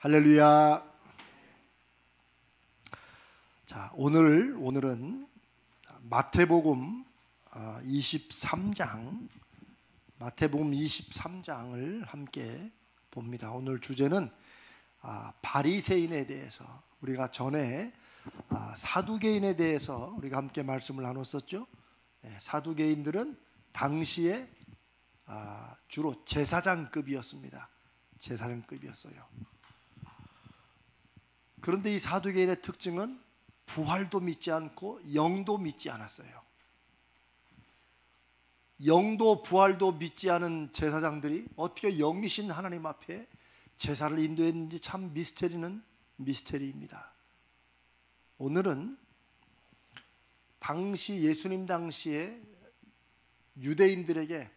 할렐루야. 자, 오늘은 마태복음 23장을 함께 봅니다. 오늘 주제는 바리새인에 대해서, 우리가 전에 사두개인에 대해서 우리가 함께 말씀을 나눴었죠. 사두개인들은 당시에 주로 제사장급이었습니다. 제사장급이었어요. 그런데 이 사두개인의 특징은 부활도 믿지 않고 영도 믿지 않았어요. 영도 부활도 믿지 않은 제사장들이 어떻게 영이신 하나님 앞에 제사를 인도했는지 참 미스테리입니다. 오늘은 예수님 당시에 유대인들에게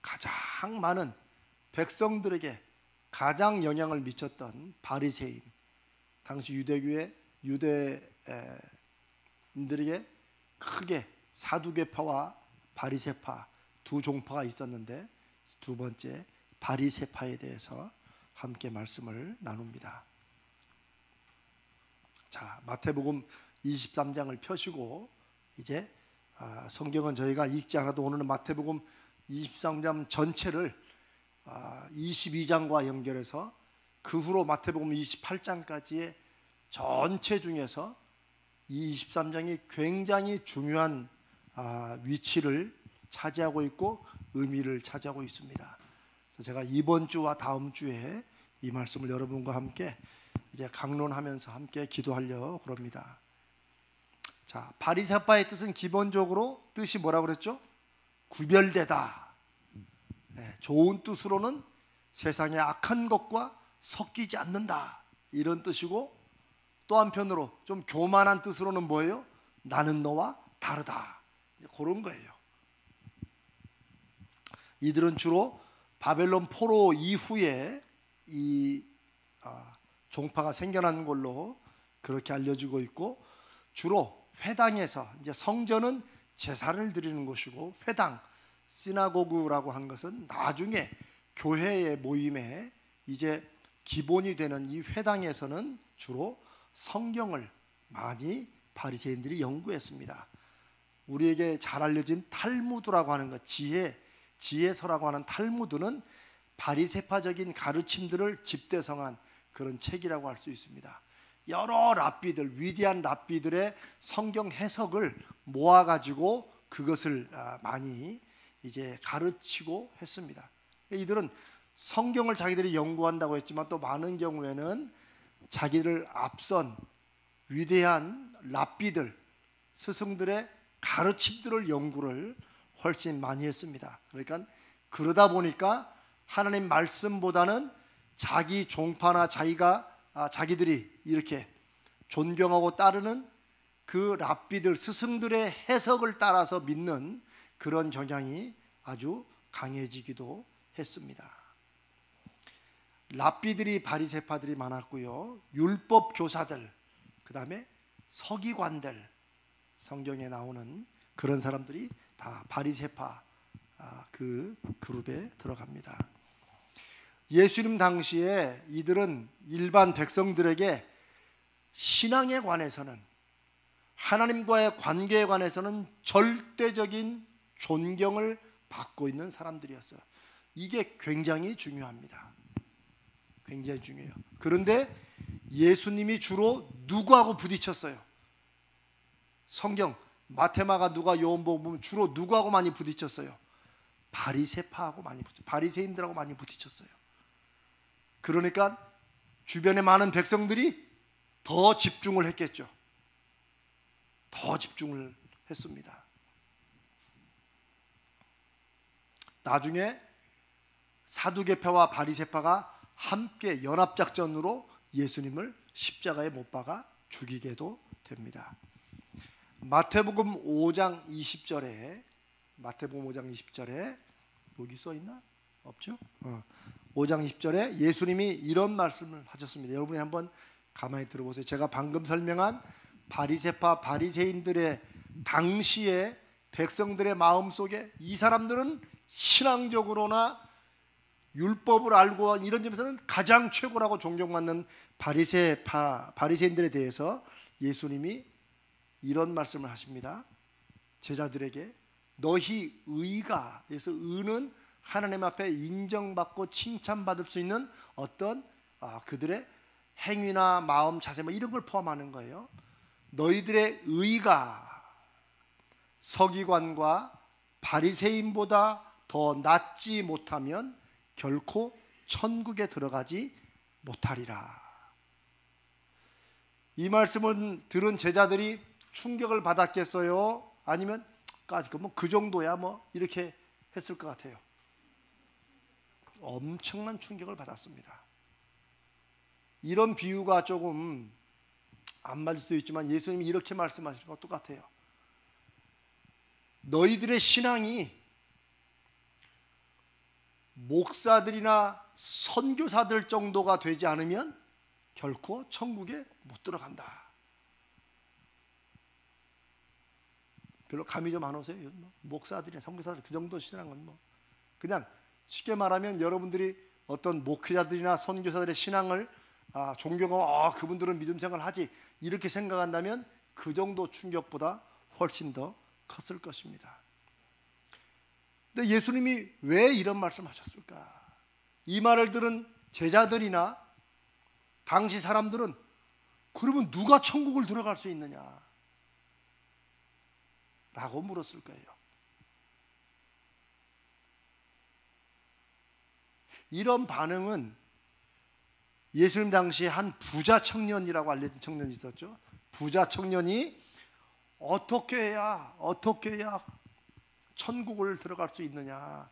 가장 많은, 백성들에게 가장 영향을 미쳤던 바리새인, 당시 유대인들에게 크게 사두개파와 바리새파 두 종파가 있었는데, 두 번째 바리새파에 대해서 함께 말씀을 나눕니다. 자, 마태복음 23장을 펴시고, 이제 성경은 저희가 읽지 않아도 오늘은 마태복음 23장 전체를 22장과 연결해서 그 후로 마태복음 28장까지의 전체 중에서 이 23장이 굉장히 중요한 위치를 차지하고 있고 의미를 차지하고 있습니다. 그래서 제가 이번 주와 다음 주에 이 말씀을 여러분과 함께 이제 강론하면서 함께 기도하려고 그럽니다. 자, 바리새파의 뜻은 기본적으로 뜻이 뭐라고 그랬죠? 구별되다. 좋은 뜻으로는 세상의 악한 것과 섞이지 않는다, 이런 뜻이고, 또 한편으로 좀 교만한 뜻으로는 뭐예요? 나는 너와 다르다, 그런 거예요. 이들은 주로 바벨론 포로 이후에 이 종파가 생겨난 걸로 그렇게 알려지고 있고, 주로 회당에서, 이제 성전은 제사를 드리는 곳이고, 회당, 시나고그라고 한 것은 나중에 교회의 모임에 이제 기본이 되는 이 회당에서는 주로 성경을 많이 바리새인들이 연구했습니다. 우리에게 잘 알려진 탈무드라고 하는 것, 지혜서라고 하는 탈무드는 바리새파적인 가르침들을 집대성한 그런 책이라고 할 수 있습니다. 여러 랍비들, 위대한 랍비들의 성경 해석을 모아가지고 그것을 많이 이제 가르치고 했습니다. 이들은 성경을 자기들이 연구한다고 했지만, 또 많은 경우에는 자기를 앞선 위대한 랍비들, 스승들의 가르침들을 연구를 훨씬 많이 했습니다. 그러니까 그러다 보니까 하나님 말씀보다는 자기 종파나 자기들이 이렇게 존경하고 따르는 그 랍비들, 스승들의 해석을 따라서 믿는 그런 경향이 아주 강해지기도 했습니다. 랍비들이, 바리새파들이 많았고요. 율법 교사들, 그 다음에 서기관들, 성경에 나오는 그런 사람들이 다 바리새파 그 그룹에 들어갑니다. 예수님 당시에 이들은 일반 백성들에게 신앙에 관해서는, 하나님과의 관계에 관해서는 절대적인 존경을 받고 있는 사람들이었어요. 이게 굉장히 중요합니다. 굉장히 중요해요. 그런데 예수님이 주로 누구하고 부딪혔어요? 성경 마태마가 누가 요한복음 보면 주로 누구하고 많이 부딪혔어요? 바리새파하고 많이 부딪혔어요. 바리새인들하고 많이 부딪혔어요. 그러니까 주변의 많은 백성들이 더 집중을 했겠죠. 더 집중을 했습니다. 나중에 사두개파와 바리새파가 함께 연합작전으로 예수님을 십자가에 못 박아 죽이게도 됩니다. 마태복음 5장 20절에 여기 써있나? 없죠? 5장 20절에 예수님이 이런 말씀을 하셨습니다. 여러분이 한번 가만히 들어보세요. 제가 방금 설명한 바리새파, 바리새인들의 당시에 백성들의 마음속에 이 사람들은 신앙적으로나 율법을 알고 이런 점에서는 가장 최고라고 존경받는 바리새인들에 대해서 예수님이 이런 말씀을 하십니다. 제자들에게 너희 의가, 그래서 의는 하나님 앞에 인정받고 칭찬받을 수 있는 어떤 그들의 행위나 마음, 자세 이런 걸 포함하는 거예요. 너희들의 의가 서기관과 바리새인보다 더 낫지 못하면 결코 천국에 들어가지 못하리라. 이 말씀을 들은 제자들이 충격을 받았겠어요? 아니면 그 정도야 이렇게 했을 것 같아요. 엄청난 충격을 받았습니다. 이런 비유가 조금 안 맞을 수 있지만 예수님이 이렇게 말씀하시는 것 똑같아요. 너희들의 신앙이 목사들이나 선교사들 정도가 되지 않으면 결코 천국에 못 들어간다. 별로 감이 좀 안 오세요? 목사들이나 선교사들 그 정도 신앙은 그냥 쉽게 말하면 여러분들이 어떤 목회자들이나 선교사들의 신앙을 존경하고 그분들은 믿음 생활을 하지 이렇게 생각한다면 그 정도 충격보다 훨씬 더 컸을 것입니다. 근데 예수님이 왜 이런 말씀하셨을까? 이 말을 들은 제자들이나 당시 사람들은 그러면 누가 천국을 들어갈 수 있느냐? 라고 물었을 거예요. 이런 반응은 예수님 당시에 한 부자 청년이라고 알려진 청년이 있었죠. 부자 청년이 어떻게 해야 천국을 들어갈 수 있느냐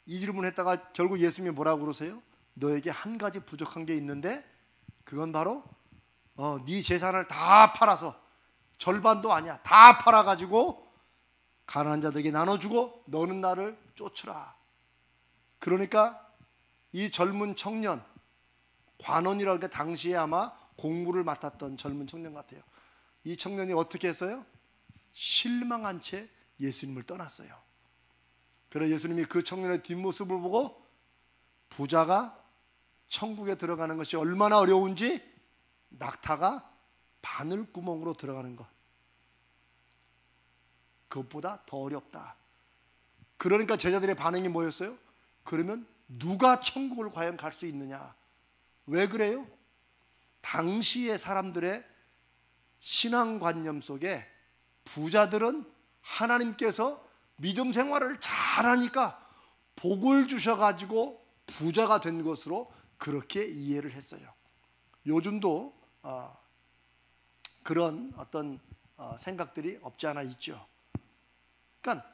이 질문을 했다가 결국 예수님이 뭐라고 그러세요? 너에게 한 가지 부족한 게 있는데 그건 바로 네 재산을 다 팔아서 절반도 아니야 다 팔아가지고 가난한 자들에게 나눠주고 너는 나를 쫓으라. 그러니까 이 젊은 청년 관원이라고 할 때 당시에 아마 공무를 맡았던 젊은 청년 같아요. 이 청년이 어떻게 했어요? 실망한 채 예수님을 떠났어요. 그래서 예수님이 그 청년의 뒷모습을 보고 부자가 천국에 들어가는 것이 얼마나 어려운지 낙타가 바늘구멍으로 들어가는 것 그것보다 더 어렵다. 그러니까 제자들의 반응이 뭐였어요? 그러면 누가 천국을 과연 갈 수 있느냐? 왜 그래요? 당시의 사람들의 신앙관념 속에 부자들은 하나님께서 믿음 생활을 잘하니까 복을 주셔가지고 부자가 된 것으로 그렇게 이해를 했어요. 요즘도 그런 어떤 생각들이 없지 않아 있죠. 그러니까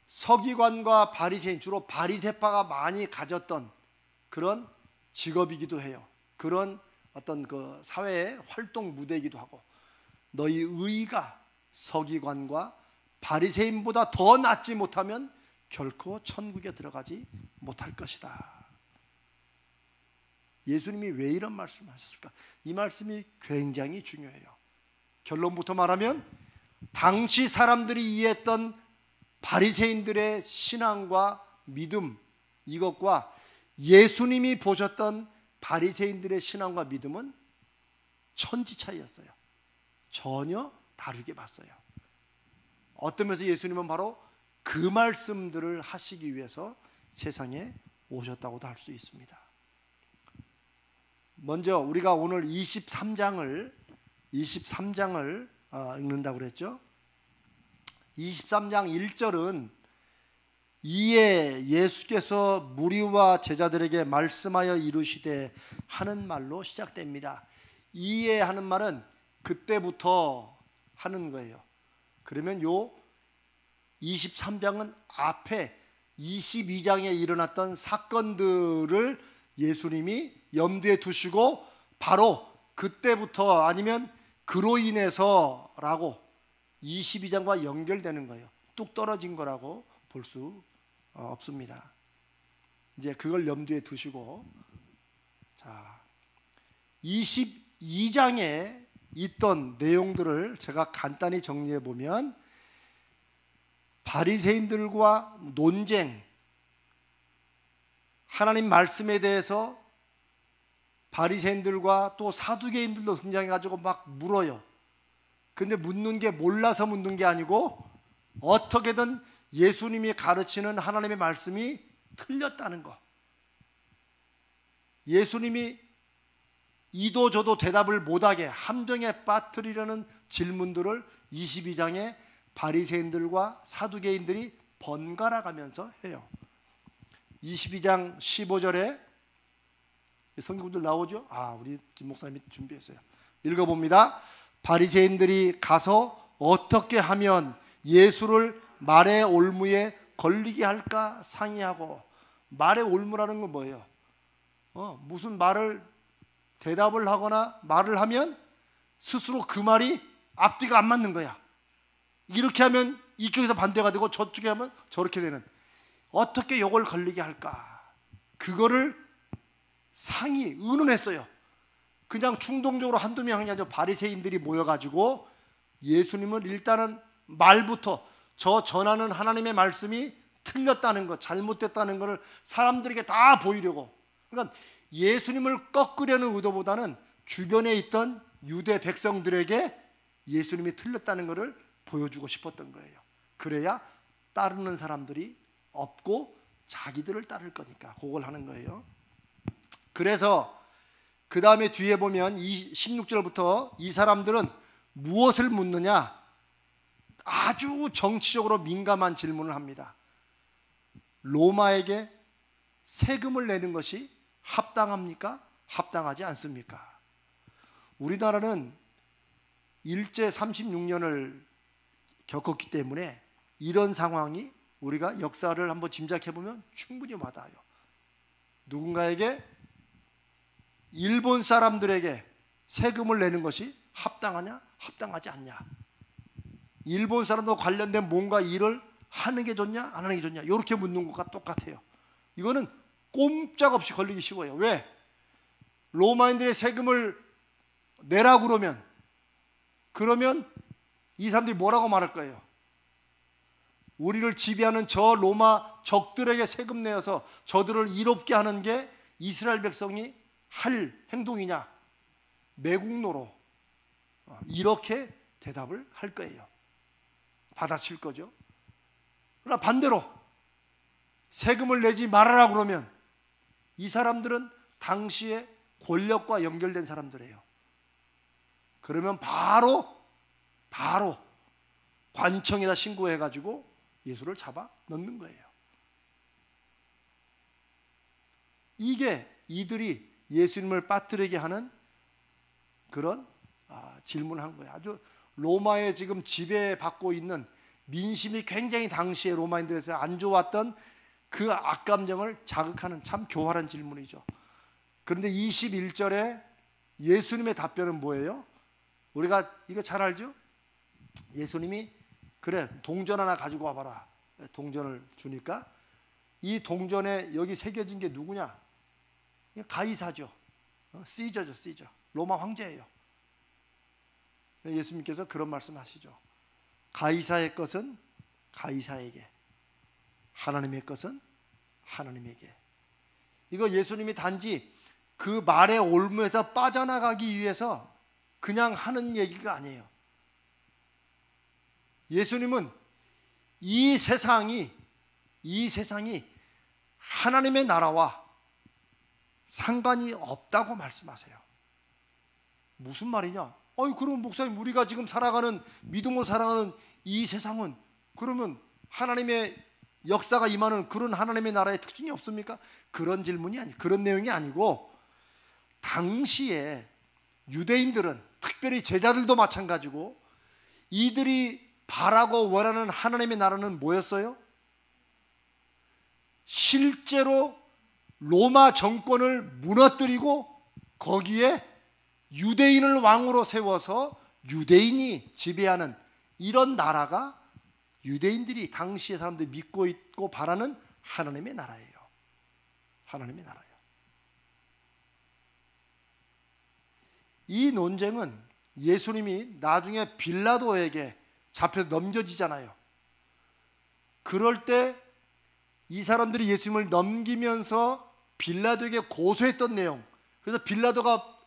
서기관과 바리새인, 주로 바리새파가 많이 가졌던 그런 직업이기도 해요. 그런 어떤 그 사회의 활동 무대이기도 하고 너희 의가 서기관과 바리새인보다 더 낫지 못하면 결코 천국에 들어가지 못할 것이다. 예수님이 왜 이런 말씀을 하셨을까? 이 말씀이 굉장히 중요해요. 결론부터 말하면 당시 사람들이 이해했던 바리새인들의 신앙과 믿음 이것과 예수님이 보셨던 바리새인들의 신앙과 믿음은 천지 차이였어요. 전혀 다르게 봤어요. 어떤 면에서 예수님은 바로 그 말씀들을 하시기 위해서 세상에 오셨다고도 할 수 있습니다. 먼저 우리가 오늘 23장을 읽는다고 그랬죠. 23장 1절은 이에 예수께서 무리와 제자들에게 말씀하여 이르시되 하는 말로 시작됩니다. 이에 하는 말은 그때부터 하는 거예요. 그러면 요 23장은 앞에 22장에 일어났던 사건들을 예수님이 염두에 두시고 바로 그때부터 아니면 그로 인해서라고 22장과 연결되는 거예요. 뚝 떨어진 거라고 볼 수 없습니다. 이제 그걸 염두에 두시고 자 22장에 있던 내용들을 제가 간단히 정리해 보면 바리새인들과 논쟁 하나님 말씀에 대해서 바리새인들과 또 사두개인들도 등장해가지고 막 물어요. 근데 묻는 게 몰라서 묻는 게 아니고 어떻게든 예수님이 가르치는 하나님의 말씀이 틀렸다는 거. 예수님이 이도 저도 대답을 못하게 함정에 빠뜨리려는 질문들을 22장에 바리새인들과 사두개인들이 번갈아 가면서 해요. 22장 15절에 성경들 나오죠? 우리 김 목사님이 준비했어요. 읽어봅니다. 바리새인들이 가서 어떻게 하면 예수를 말의 올무에 걸리게 할까 상의하고. 말의 올무라는 건 뭐예요? 무슨 말을 대답을 하거나 말을 하면 스스로 그 말이 앞뒤가 안 맞는 거야. 이렇게 하면 이쪽에서 반대가 되고 저쪽에 하면 저렇게 되는, 어떻게 이걸 걸리게 할까, 그거를 의논했어요. 그냥 충동적으로 한두 명이 아니라 바리새인들이 모여가지고 예수님을 일단은 말부터 저 전하는 하나님의 말씀이 틀렸다는 것, 잘못됐다는 것을 사람들에게 다 보이려고. 그러니까 예수님을 꺾으려는 의도보다는 주변에 있던 유대 백성들에게 예수님이 틀렸다는 것을 보여주고 싶었던 거예요. 그래야 따르는 사람들이 없고 자기들을 따를 거니까 그걸 하는 거예요. 그래서 그 다음에 뒤에 보면 16절부터 이 사람들은 무엇을 묻느냐, 아주 정치적으로 민감한 질문을 합니다. 로마에게 세금을 내는 것이 합당합니까? 합당하지 않습니까? 우리나라는 일제 36년을 겪었기 때문에 이런 상황이 우리가 역사를 한번 짐작해 보면 충분히 와닿아요. 누군가에게 일본 사람들에게 세금을 내는 것이 합당하냐, 합당하지 않냐, 일본 사람과 관련된 뭔가 일을 하는 게 좋냐, 안 하는 게 좋냐, 이렇게 묻는 것과 똑같아요. 이거는 꼼짝없이 걸리기 쉬워요. 왜? 로마인들의 세금을 내라고 그러면 이 사람들이 뭐라고 말할 거예요? 우리를 지배하는 저 로마 적들에게 세금 내어서 저들을 이롭게 하는 게 이스라엘 백성이 할 행동이냐, 매국노로, 이렇게 대답을 할 거예요. 받아칠 거죠. 그러나 반대로 세금을 내지 말아라 그러면 이 사람들은 당시에 권력과 연결된 사람들이에요. 그러면 바로 관청에다 신고해가지고 예수를 잡아 넣는 거예요. 이게 이들이 예수님을 빠뜨리게 하는 그런 질문을 한 거예요. 아주 로마에 지금 지배받고 있는 민심이 굉장히 당시에 로마인들에서 안 좋았던 그 악감정을 자극하는 참 교활한 질문이죠. 그런데 21절에 예수님의 답변은 뭐예요? 우리가 이거 잘 알죠? 예수님이 그래, 동전 하나 가지고 와봐라. 동전을 주니까 이 동전에 여기 새겨진 게 누구냐? 가이사죠. 시저죠, 시저. 로마 황제예요. 예수님께서 그런 말씀하시죠. 가이사의 것은 가이사에게, 하나님의 것은 하나님에게. 이거 예수님이 단지 그 말의 올무에서 빠져나가기 위해서 그냥 하는 얘기가 아니에요. 예수님은 이 세상이 하나님의 나라와 상관이 없다고 말씀하세요. 무슨 말이냐? 그럼 목사님, 우리가 지금 살아가는, 믿음으로 살아가는 이 세상은 그러면 하나님의 역사가 임하는 그런 하나님의 나라의 특징이 없습니까? 그런 질문이 아니, 그런 내용이 아니고, 당시에 유대인들은, 특별히 제자들도 마찬가지고, 이들이 바라고 원하는 하나님의 나라는 뭐였어요? 실제로 로마 정권을 무너뜨리고 거기에 유대인을 왕으로 세워서 유대인이 지배하는 이런 나라가 유대인들이 당시의 사람들이 믿고 있고 바라는 하나님의 나라예요. 하나님의 나라예요. 이 논쟁은 예수님이 나중에 빌라도에게 잡혀서 넘겨지잖아요. 그럴 때 이 사람들이 예수님을 넘기면서 빌라도에게 고소했던 내용. 그래서 빌라도가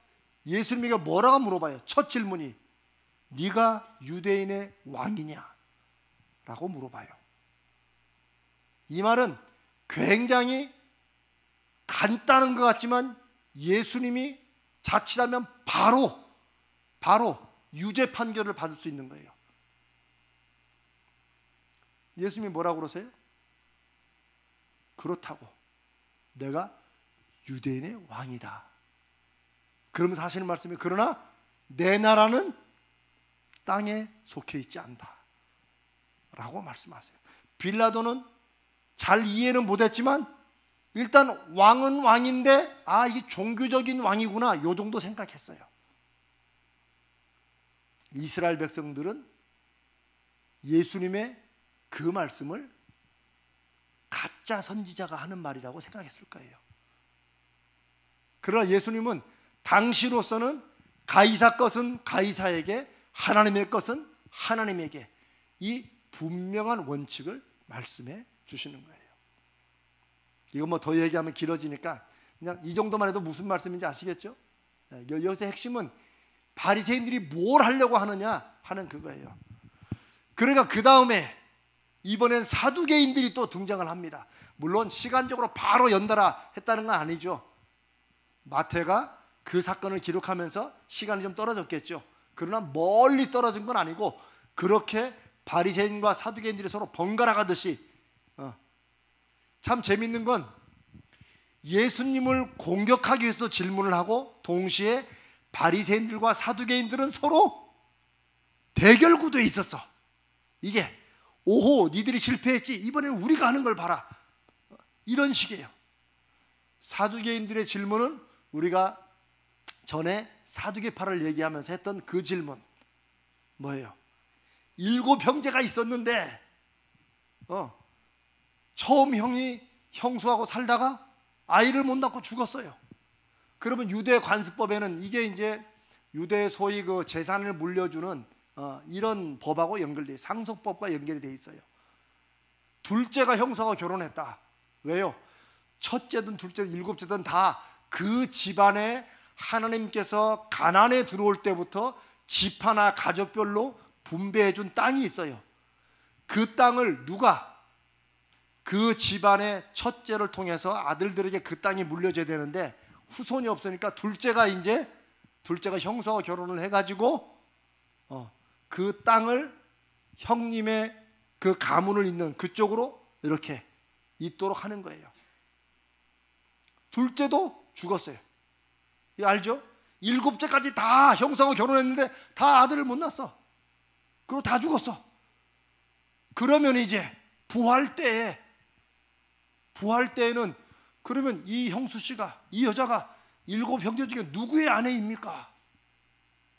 예수님에게 뭐라고 물어봐요? 첫 질문이 네가 유대인의 왕이냐? 라고 물어봐요. 이 말은 굉장히 간단한 것 같지만 예수님이 자칫하면 바로 유죄 판결을 받을 수 있는 거예요. 예수님이 뭐라고 그러세요? 그렇다고 내가 유대인의 왕이다. 그러면서 하시는 말씀이 그러나 내 나라는 땅에 속해 있지 않다 라고 말씀하세요. 빌라도는 잘 이해는 못했지만 일단 왕은 왕인데 이게 종교적인 왕이구나 요 정도 생각했어요. 이스라엘 백성들은 예수님의 그 말씀을 가짜 선지자가 하는 말이라고 생각했을 거예요. 그러나 예수님은 당시로서는 가이사 것은 가이사에게, 하나님의 것은 하나님에게, 이 분명한 원칙을 말씀해 주시는 거예요. 이거 뭐 더 얘기하면 길어지니까 그냥 이 정도만 해도 무슨 말씀인지 아시겠죠? 여기서 핵심은 바리새인들이 뭘 하려고 하느냐 하는 그거예요. 그러니까 그 다음에 이번엔 사두개인들이 또 등장을 합니다. 물론 시간적으로 바로 연달아 했다는 건 아니죠. 마태가 그 사건을 기록하면서 시간이 좀 떨어졌겠죠. 그러나 멀리 떨어진 건 아니고 그렇게 바리새인과 사두개인들이 서로 번갈아 가듯이 참 재밌는 건 예수님을 공격하기 위해서 질문을 하고 동시에 바리새인들과 사두개인들은 서로 대결 구도에 있었어. 이게 오호 니들이 실패했지 이번엔 우리가 하는 걸 봐라 이런 식이에요. 사두개인들의 질문은 우리가 전에 사두개파를 얘기하면서 했던 그 질문 뭐예요? 7 형제가 있었는데 처음 형이 형수하고 살다가 아이를 못 낳고 죽었어요. 그러면 유대 관습법에는 이게 이제 유대 소위 그 재산을 물려주는 이런 법하고 연결돼, 상속법과 연결이 돼 있어요. 둘째가 형수하고 결혼했다. 왜요? 첫째든 둘째든 일곱째든 다 그 집안에 하나님께서 가나안에 들어올 때부터 집하나 가족별로 분배해 준 땅이 있어요. 그 땅을 누가 그 집안의 첫째를 통해서 아들들에게 그 땅이 물려줘야 되는데 후손이 없으니까 둘째가 형수하고 결혼을 해가지고 그 땅을 형님의 그 가문을 잇는 그쪽으로 이렇게 있도록 하는 거예요. 둘째도 죽었어요. 이거 알죠? 7째까지 다 형수하고 결혼했는데 다 아들을 못 낳았어. 그리고 다 죽었어. 그러면 이제 부활 때에는 그러면 이 형수 씨가, 이 여자가 7 형제 중에 누구의 아내입니까?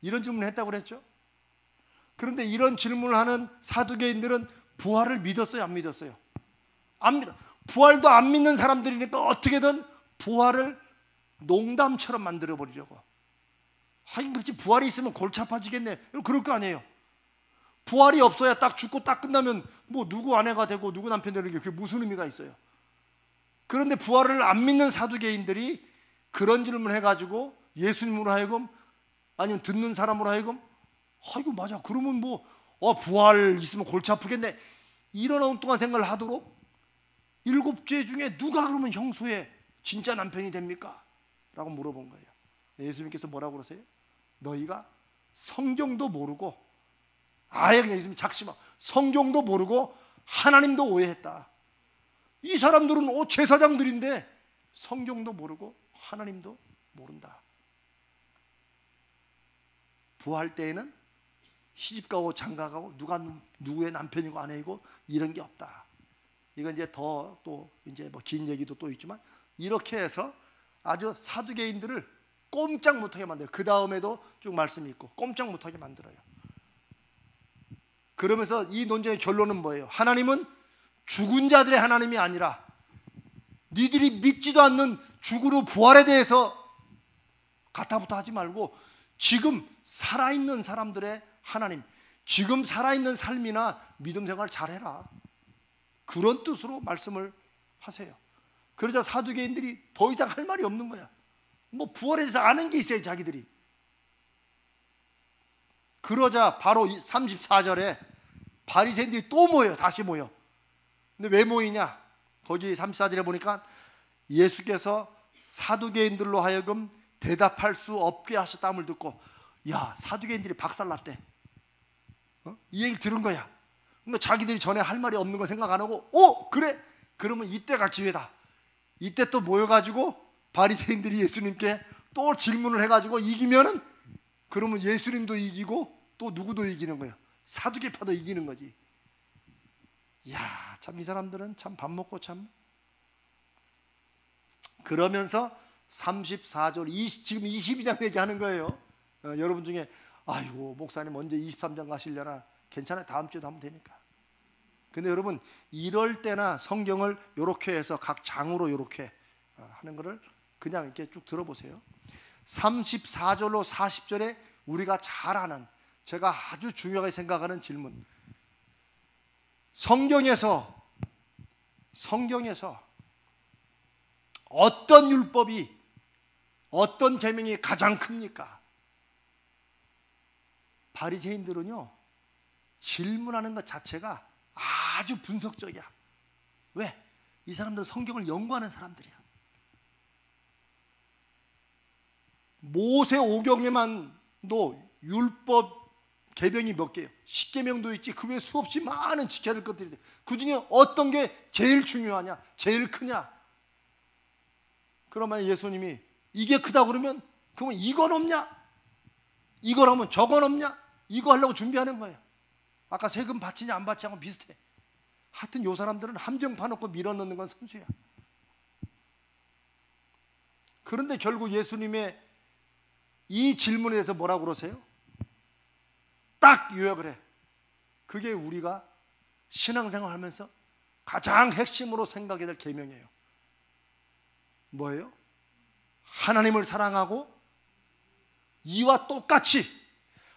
이런 질문을 했다고 그랬죠. 그런데 이런 질문을 하는 사두개인들은 부활을 믿었어요, 안 믿었어요? 안 믿어. 부활도 안 믿는 사람들이니까 어떻게든 부활을 농담처럼 만들어 버리려고. 하긴 그렇지, 부활이 있으면 골치 아파지겠네. 그럴 거 아니에요. 부활이 없어야 딱 죽고 딱 끝나면 뭐 누구 아내가 되고 누구 남편 되는 게 그게 무슨 의미가 있어요? 그런데 부활을 안 믿는 사두개인들이 그런 질문을 해가지고 예수님으로 하여금, 아니면 듣는 사람으로 하여금 이거 맞아, 그러면 뭐 부활 있으면 골치 아프겠네, 이런 엉뚱한 생각을 하도록 7죄 중에 누가 그러면 형수의 진짜 남편이 됩니까? 라고 물어본 거예요. 예수님께서 뭐라고 그러세요? 너희가 성경도 모르고, 아예 그냥 예수님 작심하고 성경도 모르고 하나님도 오해했다. 이 사람들은 제사장들인데 성경도 모르고 하나님도 모른다. 부활 때에는 시집가고 장가가고 누가 누구의 남편이고 아내이고 이런 게 없다. 이건 이제 더 또 이제 뭐 긴 얘기도 또 있지만 이렇게 해서 아주 사두개인들을 꼼짝 못하게 만들어요. 그 다음에도 쭉 말씀이 있고 꼼짝 못하게 만들어요. 그러면서 이 논쟁의 결론은 뭐예요? 하나님은 죽은 자들의 하나님이 아니라 니들이 믿지도 않는 죽으로 부활에 대해서 가타부타 하지 말고 지금 살아있는 사람들의 하나님, 지금 살아있는 삶이나 믿음 생활 잘해라, 그런 뜻으로 말씀을 하세요. 그러자 사두개인들이 더 이상 할 말이 없는 거야. 뭐 부활에 대해서 아는 게 있어야 자기들이. 그러자 바로 34절에 바리새인들이 또 모여, 다시 모여. 근데 왜 모이냐? 거기 34절에 보니까 예수께서 사두개인들로 하여금 대답할 수 없게 하셨다함을 듣고, 야, 사두개인들이 박살났대. 이 얘기를 들은 거야. 그러니까 자기들이 전에 할 말이 없는 거 생각 안 하고, 그래? 그러면 이때가 기회다. 이때 또 모여가지고 바리새인들이 예수님께 또 질문을 해가지고 이기면은, 그러면 예수님도 이기고 또 누구도 이기는 거야. 사두개파도 이기는 거지. 이야, 참 이 사람들은 참 밥 먹고 참. 그러면서 34절 지금 22장 얘기하는 거예요. 여러분 중에 아이고 목사님 언제 23장 가시려나? 괜찮아요, 다음 주에도 하면 되니까. 근데 여러분 이럴 때나 성경을 이렇게 해서 각 장으로 이렇게 하는 거를 그냥 이렇게 쭉 들어보세요. 34절로 40절에 우리가 잘 아는, 제가 아주 중요하게 생각하는 질문. 성경에서 어떤 율법이, 어떤 계명이 가장 큽니까? 바리새인들은요, 질문하는 것 자체가 아주 분석적이야. 왜? 이 사람들은 성경을 연구하는 사람들이야. 모세 오경에만도 율법 계명이 몇 개예요? 10계명도 있지. 그 외에 수없이 많은 지켜야 될 것들이 있어요. 그 중에 어떤 게 제일 중요하냐? 제일 크냐? 그러면 예수님이 이게 크다 그러면 그러면 이건 없냐? 이거라면 저건 없냐? 이거 하려고 준비하는 거예요. 아까 세금 받치냐 안 받치냐고 비슷해. 하여튼 요 사람들은 함정 파놓고 밀어넣는 건 선수야. 그런데 결국 예수님의 이 질문에 대해서 뭐라고 그러세요? 딱 요약을 해. 그게 우리가 신앙생활 하면서 가장 핵심으로 생각해야 될 계명이에요. 뭐예요? 하나님을 사랑하고 이와 똑같이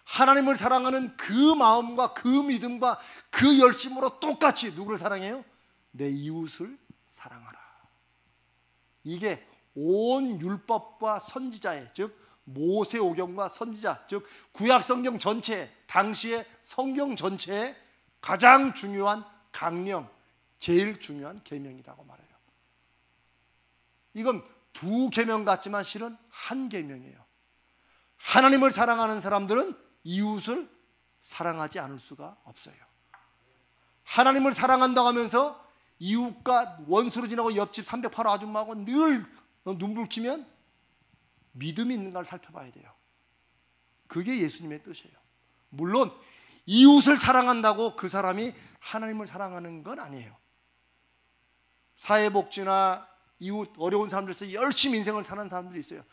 하나님을 사랑하는 그 마음과 그 믿음과 그 열심으로 똑같이 누구를 사랑해요? 내 이웃을 사랑하라. 이게 온 율법과 선지자의, 즉 모세오경과 선지자, 즉 구약성경 전체, 당시의 성경 전체의 가장 중요한 강령, 제일 중요한 계명이라고 말해요. 이건 두 계명 같지만 실은 한 계명이에요. 하나님을 사랑하는 사람들은 이웃을 사랑하지 않을 수가 없어요. 하나님을 사랑한다고 하면서 이웃과 원수로 지나고 옆집 308호 아줌마하고 늘 눈불 켜면 믿음이 있는가를 살펴봐야 돼요. 그게 예수님의 뜻이에요. 물론 이웃을 사랑한다고 그 사람이 하나님을 사랑하는 건 아니에요. 사회복지나 이웃 어려운 사람들에서 열심히 인생을 사는 사람들이 있어요.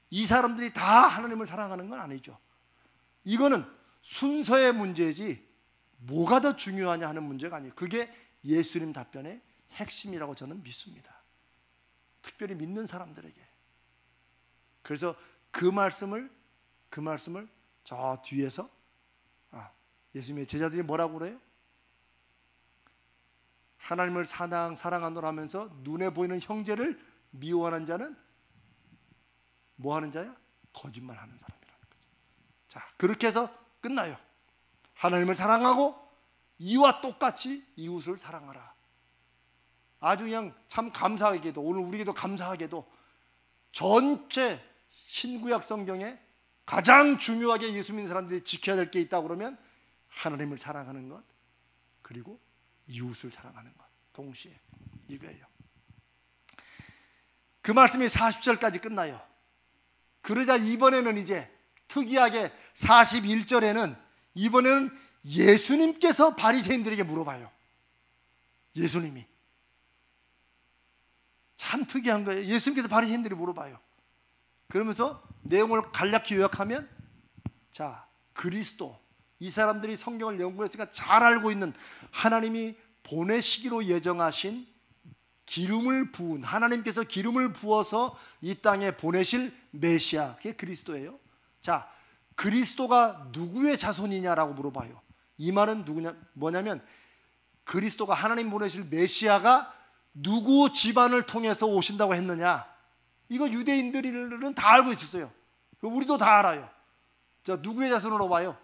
이 사람들이 다 하나님을 사랑하는 건 아니죠. 이거는 순서의 문제지 뭐가 더 중요하냐 하는 문제가 아니에요. 그게 예수님 답변의 핵심이라고 저는 믿습니다. 특별히 믿는 사람들에게. 그래서 그 말씀을 저 뒤에서 예수님의 제자들이 뭐라고 그래요? 하나님을 사랑하노라 하면서 눈에 보이는 형제를 미워하는 자는 뭐 하는 자야? 거짓말하는 사람이라는 거죠. 자, 그렇게 해서 끝나요. 하나님을 사랑하고 이와 똑같이 이웃을 사랑하라. 아주 그냥 참 감사하게도, 오늘 우리에게도 감사하게도 전체 신구약 성경에 가장 중요하게 예수 믿는 사람들이 지켜야 될 게 있다고 그러면 하나님을 사랑하는 것, 그리고 이웃을 사랑하는 것, 동시에 이거예요. 그 말씀이 40절까지 끝나요. 그러자 이번에는 이제 특이하게 41절에는 이번에는 예수님께서 바리새인들에게 물어봐요. 예수님이 참 특이한 거예요. 예수님께서 바리새인들이 물어봐요. 그러면서 내용을 간략히 요약하면, 자, 그리스도, 이 사람들이 성경을 연구했으니까 잘 알고 있는 하나님이 보내시기로 예정하신 기름을 부은, 하나님께서 기름을 부어서 이 땅에 보내실 메시아, 그게 그리스도예요. 자, 그리스도가 누구의 자손이냐라고 물어봐요. 이 말은 뭐냐면 그리스도가, 하나님 보내실 메시아가 누구 집안을 통해서 오신다고 했느냐? 이거 유대인들은 다 알고 있었어요. 우리도 다 알아요. 자, 누구의 자손으로 와요?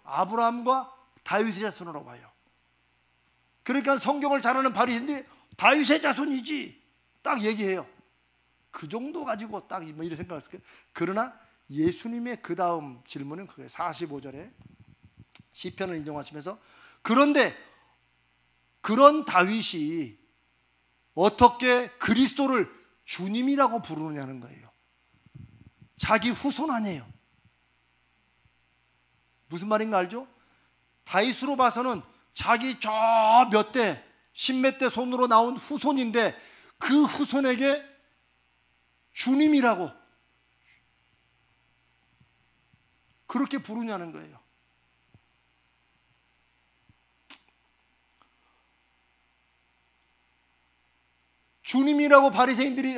아브라함과 다윗의 자손으로 와요. 그러니까 성경을 잘 아는 바리새인들이 다윗의 자손이지 딱 얘기해요. 그 정도 가지고 딱 뭐 이런 생각을 했을 거예요. 그러나 예수님의 그 다음 질문은 그거예요. 45절에 시편을 인용하시면서 그런데 그런 다윗이 어떻게 그리스도를 주님이라고 부르느냐는 거예요. 자기 후손 아니에요. 무슨 말인가 알죠? 다윗으로 봐서는 자기 저 몇 대, 십몇 대 손으로 나온 후손인데 그 후손에게 주님이라고 그렇게 부르냐는 거예요. 주님이라고 바리새인들이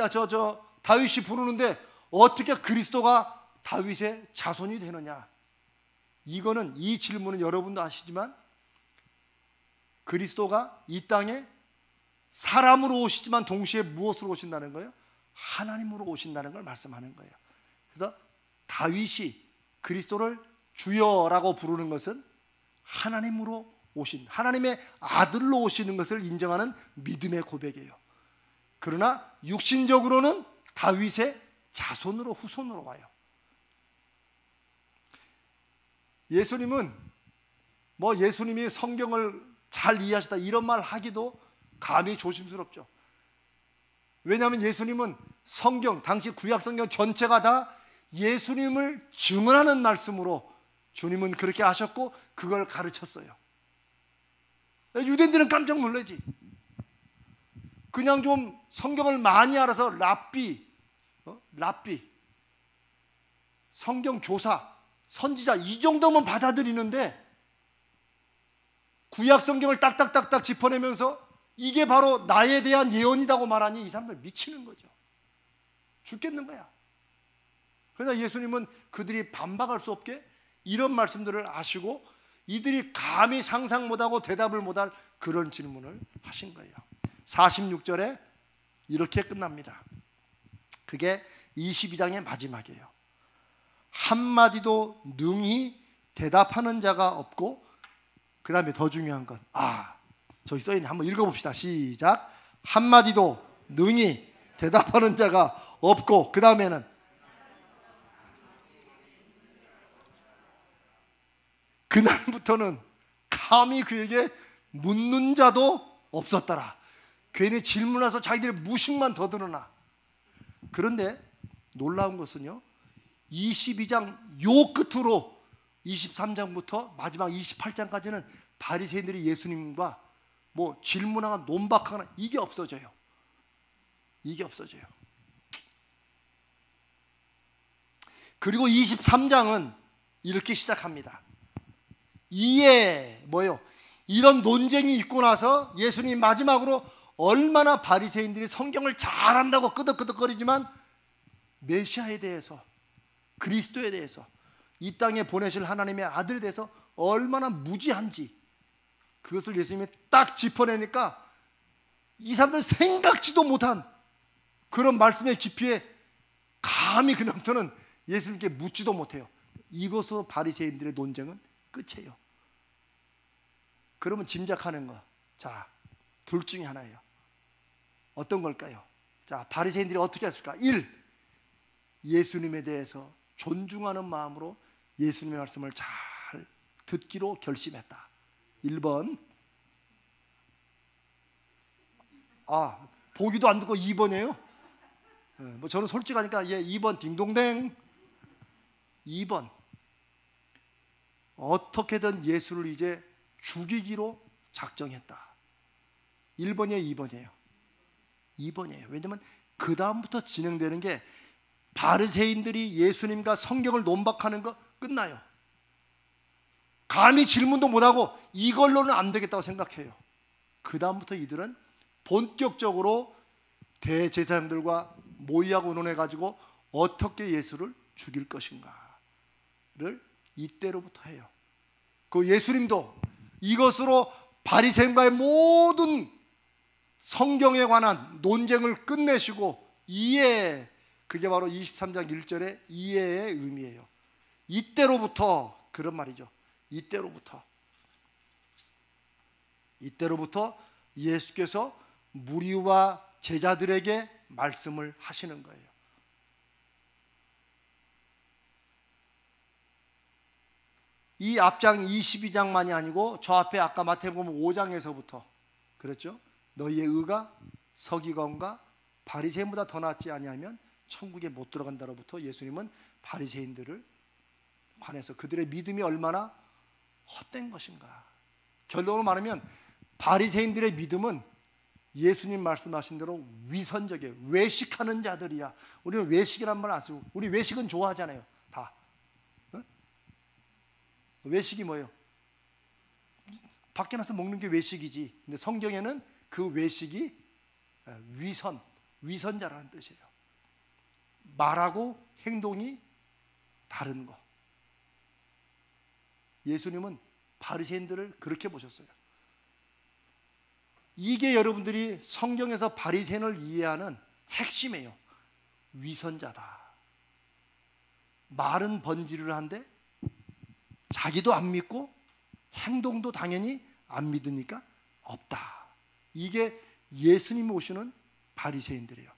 다윗이 부르는데 어떻게 그리스도가 다윗의 자손이 되느냐? 이거는 이 질문은 여러분도 아시지만 그리스도가 이 땅에 사람으로 오시지만 동시에 무엇으로 오신다는 거예요? 하나님으로 오신다는 걸 말씀하는 거예요. 그래서 다윗이 그리스도를 주여라고 부르는 것은 하나님으로 오신 하나님의 아들로 오시는 것을 인정하는 믿음의 고백이에요. 그러나 육신적으로는 다윗의 자손으로 후손으로 와요. 예수님은 예수님이 성경을 잘 이해하시다 이런 말 하기도 감히 조심스럽죠. 왜냐하면 예수님은 성경, 당시 구약 성경 전체가 다 예수님을 증언하는 말씀으로 주님은 그렇게 하셨고 그걸 가르쳤어요. 유대인들은 깜짝 놀라지. 그냥 좀 성경을 많이 알아서 랍비, 성경 교사, 선지자 이 정도면 받아들이는데 구약 성경을 딱딱딱딱 짚어내면서 이게 바로 나에 대한 예언이라고 말하니 이 사람들 미치는 거죠. 죽겠는 거야. 그러나 예수님은 그들이 반박할 수 없게 이런 말씀들을 하시고 이들이 감히 상상 못하고 대답을 못할 그런 질문을 하신 거예요. 46절에 이렇게 끝납니다. 그게 22장의 마지막이에요. 한마디도 능히 대답하는 자가 없고 그 다음에 더 중요한 건 저기 써있네. 한번 읽어봅시다. 시작. 한마디도 능히 대답하는 자가 없고 그 다음에는 그날부터는 감히 그에게 묻는 자도 없었더라. 괜히 질문해서 자기들의 무식만 더 드러나. 그런데 놀라운 것은요 22장 요 끝으로 23장부터 마지막 28장까지는 바리새인들이 예수님과 질문하거나 논박하거나 이게 없어져요. 이게 없어져요. 그리고 23장은 이렇게 시작합니다. 이에 이런 논쟁이 있고 나서 예수님이 마지막으로 얼마나 바리새인들이 성경을 잘 안다고 끄덕끄덕거리지만 메시아에 대해서 그리스도에 대해서 이 땅에 보내실 하나님의 아들에 대해서 얼마나 무지한지 그것을 예수님이 딱 짚어내니까 이 사람들 생각지도 못한 그런 말씀의 깊이에 감히 그날부터는 예수님께 묻지도 못해요. 이것으로 바리새인들의 논쟁은 끝이에요. 그러면 짐작하는 거, 둘 중에 하나예요. 어떤 걸까요? 바리새인들이 어떻게 했을까? 1. 예수님에 대해서 존중하는 마음으로 예수님의 말씀을 잘 듣기로 결심했다. 1번. 보기도 안 듣고 2번이에요? 저는 솔직하니까 2번 딩동댕. 2번. 어떻게든 예수를 이제 죽이기로 작정했다. 1번이에요, 2번이에요? 2번이에요. 왜냐하면 그 다음부터 진행되는 게 바리새인들이 예수님과 성경을 논박하는 거 끝나요. 감히 질문도 못하고 이걸로는 안 되겠다고 생각해요. 그 다음부터 이들은 본격적으로 대제사장들과 모의하고 의논해가지고 어떻게 예수를 죽일 것인가를 이때로부터 해요. 그 예수님도 이것으로 바리새인과의 모든 성경에 관한 논쟁을 끝내시고 이해, 그게 바로 23장 1절의 이해의 의미예요. 이때로부터, 그런 말이죠. 이때로부터 예수께서 무리와 제자들에게 말씀을 하시는 거예요. 이 앞장 22장만이 아니고 저 앞에 아까 마태복음 5장에서부터 그랬죠. 너희의 의가 서기관과 바리새인보다 더 낫지 아니하면 천국에 못 들어간다로부터 예수님은 바리새인들을 관해서 그들의 믿음이 얼마나 헛된 것인가. 결론을 말하면 바리새인들의 믿음은 예수님 말씀하신 대로 위선적이에요. 외식하는 자들이야. 우리는 외식이란 말 안 쓰고, 우리 외식은 좋아하잖아요. 다. 응? 외식이 뭐예요? 밖에 나서 먹는 게 외식이지. 근데 성경에는 그 외식이 위선자라는 뜻이에요. 말하고 행동이 다른 거. 예수님은 바리새인들을 그렇게 보셨어요. 이게 여러분들이 성경에서 바리새인을 이해하는 핵심이에요. 위선자다. 말은 번지를 한데 자기도 안 믿고 행동도 당연히 안 믿으니까 없다. 이게 예수님이 오시는 바리새인들이에요.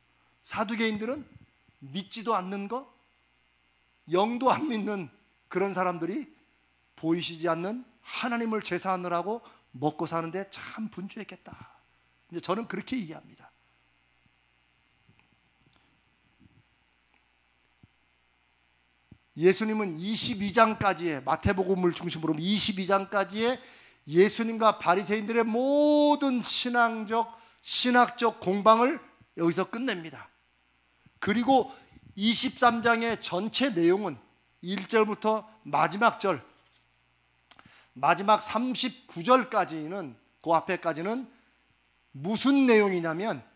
사두개인들은 믿지도 않는 거, 영도 안 믿는 그런 사람들이 보이시지 않는 하나님을 제사하느라고 먹고 사는데 참 분주했겠다. 이제 저는 그렇게 이해합니다. 예수님은 22장까지의 마태복음을 중심으로 22장까지의 예수님과 바리새인들의 모든 신학적 공방을 여기서 끝냅니다. 그리고 23장의 전체 내용은 1절부터 마지막 39절까지는, 그 앞에까지는 무슨 내용이냐면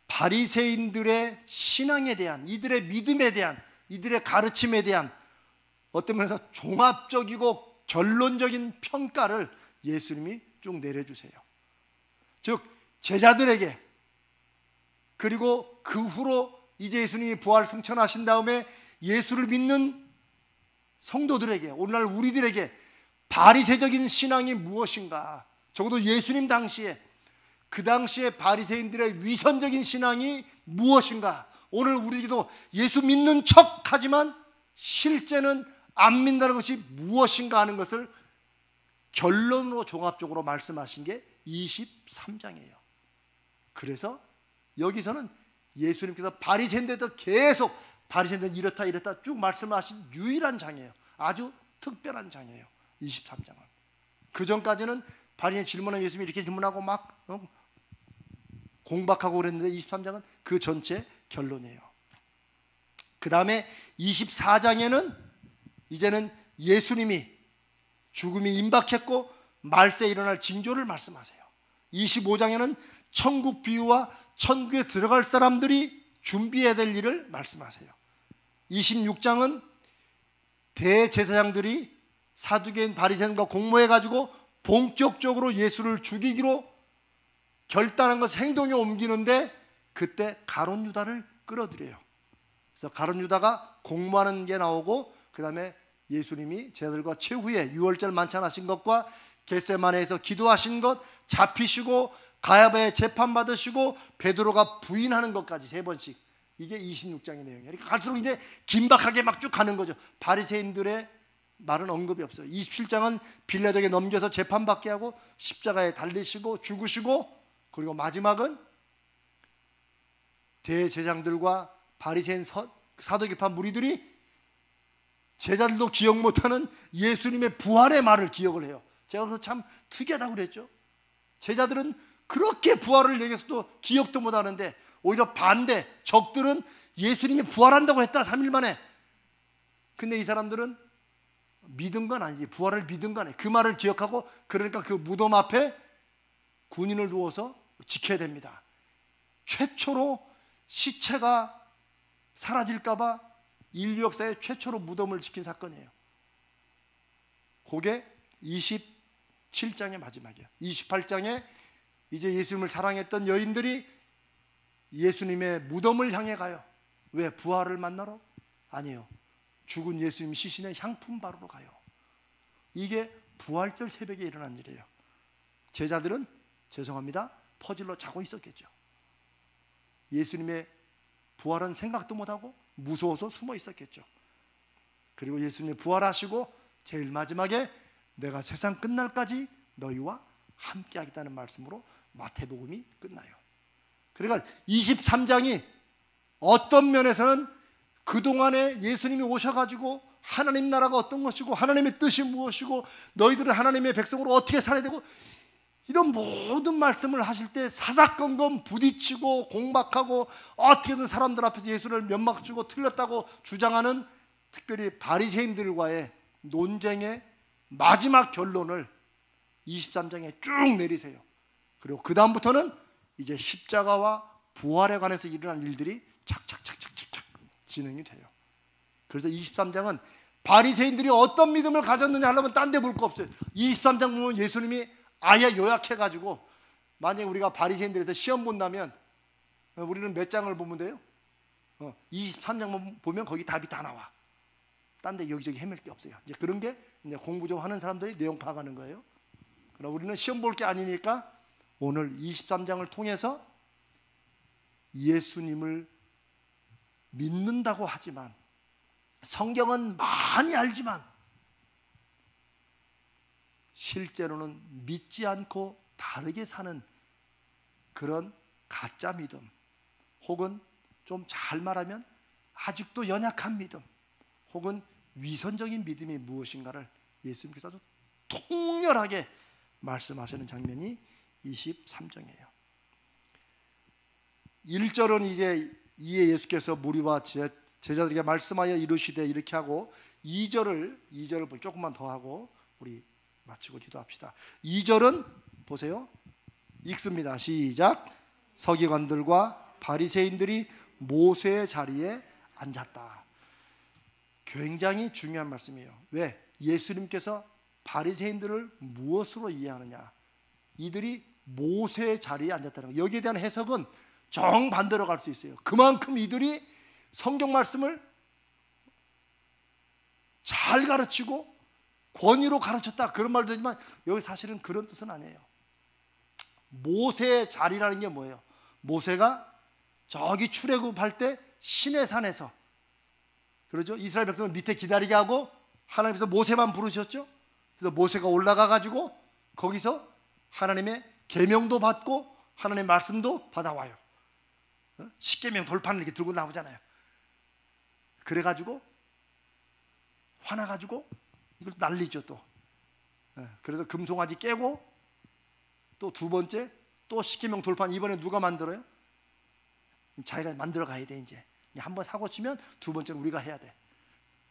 바리새인들의 신앙에 대한, 이들의 믿음에 대한, 이들의 가르침에 대한 어떤 면에서 종합적이고 결론적인 평가를 예수님이 쭉 내려주세요. 즉 제자들에게, 그리고 그 후로 이제 예수님이 부활 승천하신 다음에 예수를 믿는 성도들에게, 오늘날 우리들에게 바리새적인 신앙이 무엇인가, 적어도 예수님 당시에, 그 당시에 바리새인들의 위선적인 신앙이 무엇인가, 오늘 우리도 예수 믿는 척하지만 실제는 안 믿는다는 것이 무엇인가 하는 것을 결론으로 종합적으로 말씀하신 게 23장이에요. 그래서 여기서는 예수님께서 바리새인들도 계속 바리새인들은 이렇다 쭉 말씀하신 유일한 장이에요. 아주 특별한 장이에요. 23장은. 그 전까지는 바리새인 질문하면 예수님이 이렇게 질문하고 막 공박하고 그랬는데 23장은 그 전체 결론이에요. 그 다음에 24장에는 이제는 예수님이 죽음이 임박했고 말세에 일어날 징조를 말씀하세요. 25장에는 천국 비유와 천국에 들어갈 사람들이 준비해야 될 일을 말씀하세요. 26장은 대제사장들이 사두개인 바리새인과 공모해가지고 본격적으로 예수를 죽이기로 결단한 것을 행동에 옮기는데 그때 가룟 유다를 끌어들여요. 그래서 가룟 유다가 공모하는 게 나오고, 그 다음에 예수님이 제자들과 최후에 유월절 만찬하신 것과 겟세마네에서 기도하신 것, 잡히시고 가야바에 재판받으시고 베드로가 부인하는 것까지 3번씩, 이게 26장의 내용이에요. 그러니까 갈수록 이제 긴박하게 막 쭉 가는 거죠. 바리새인들의 말은 언급이 없어요. 27장은 빌라도에게 넘겨서 재판받게 하고 십자가에 달리시고 죽으시고, 그리고 마지막은 대제사장들과 바리새인 사두개파 무리들이 제자들도 기억 못하는 예수님의 부활의 말을 기억을 해요. 제가 그래서 참 특이하다고 그랬죠. 제자들은 그렇게 부활을 얘기해서도 기억도 못하는데 오히려 반대, 적들은 예수님이 부활한다고 했다 3일 만에. 근데 이 사람들은 믿은 건 아니지, 부활을 믿은 건 아니에요. 그 말을 기억하고, 그러니까 그 무덤 앞에 군인을 두어서 지켜야 됩니다. 최초로 시체가 사라질까 봐 인류 역사에 최초로 무덤을 지킨 사건이에요. 그게 27장의 마지막이에요. 28장에 이제 예수님을 사랑했던 여인들이 예수님의 무덤을 향해 가요. 왜? 부활을 만나러? 아니에요. 죽은 예수님 시신의 향품 바르러 가요. 이게 부활절 새벽에 일어난 일이에요. 제자들은 죄송합니다, 퍼질러 자고 있었겠죠. 예수님의 부활은 생각도 못하고 무서워서 숨어 있었겠죠. 그리고 예수님이 부활하시고 제일 마지막에 내가 세상 끝날까지 너희와 함께 하겠다는 말씀으로 마태복음이 끝나요. 그러니까 23장이 어떤 면에서는 그동안에 예수님이 오셔가지고 하나님 나라가 어떤 것이고 하나님의 뜻이 무엇이고 너희들은 하나님의 백성으로 어떻게 살아야 되고 이런 모든 말씀을 하실 때 사사건건 부딪히고 공박하고 어떻게든 사람들 앞에서 예수를 면막 주고 틀렸다고 주장하는 특별히 바리새인들과의 논쟁의 마지막 결론을 23장에 쭉 내리세요. 그리고 그 다음부터는 이제 십자가와 부활에 관해서 일어난 일들이 착착착착착착 진행이 돼요. 그래서 23장은 바리새인들이 어떤 믿음을 가졌느냐 하려면 딴 데 볼 거 없어요. 23장 보면 예수님이 아예 요약해가지고, 만약에 우리가 바리새인들에서 시험 본다면 우리는 몇 장을 보면 돼요? 23장 보면 거기 답이 다 나와. 딴 데 여기저기 헤맬 게 없어요. 이제 그런 게 이제 공부 좀 하는 사람들이 내용 파악하는 거예요. 그러나 우리는 시험 볼 게 아니니까 오늘 23장을 통해서 예수님을 믿는다고 하지만, 성경은 많이 알지만 실제로는 믿지 않고 다르게 사는 그런 가짜 믿음, 혹은 좀 잘 말하면 아직도 연약한 믿음, 혹은 위선적인 믿음이 무엇인가를 예수님께서 아주 통렬하게 말씀하시는 장면이 23장이에요. 1절은 이에 예수께서 무리와 제자들에게 말씀하여 이르시되 이렇게 하고, 2절을 조금만 더 하고 우리 마치고 기도합시다. 2절은 보세요. 읽습니다. 시작. 서기관들과 바리새인들이 모세의 자리에 앉았다. 굉장히 중요한 말씀이에요. 왜? 예수님께서 바리새인들을 무엇으로 이해하느냐? 이들이 모세의 자리에 앉았다는 거. 여기에 대한 해석은 정반대로 갈 수 있어요. 그만큼 이들이 성경 말씀을 잘 가르치고 권위로 가르쳤다, 그런 말도 하지만 여기 사실은 그런 뜻은 아니에요. 모세의 자리라는 게 뭐예요? 모세가 저기 출애굽할 때 시내산에서, 그러죠? 이스라엘 백성을 밑에 기다리게 하고 하나님께서 모세만 부르셨죠. 그래서 모세가 올라가 가지고 거기서 하나님의 계명도 받고 하나님의 말씀도 받아와요. 십계명 돌판을 이렇게 들고 나오잖아요. 그래가지고 화나가지고 이걸 난리죠 또. 그래서 금송아지 깨고 또 두 번째 또 십계명 돌판, 이번에 누가 만들어요? 자기가 만들어 가야 돼. 이제 한번 사고 치면 두 번째는 우리가 해야 돼.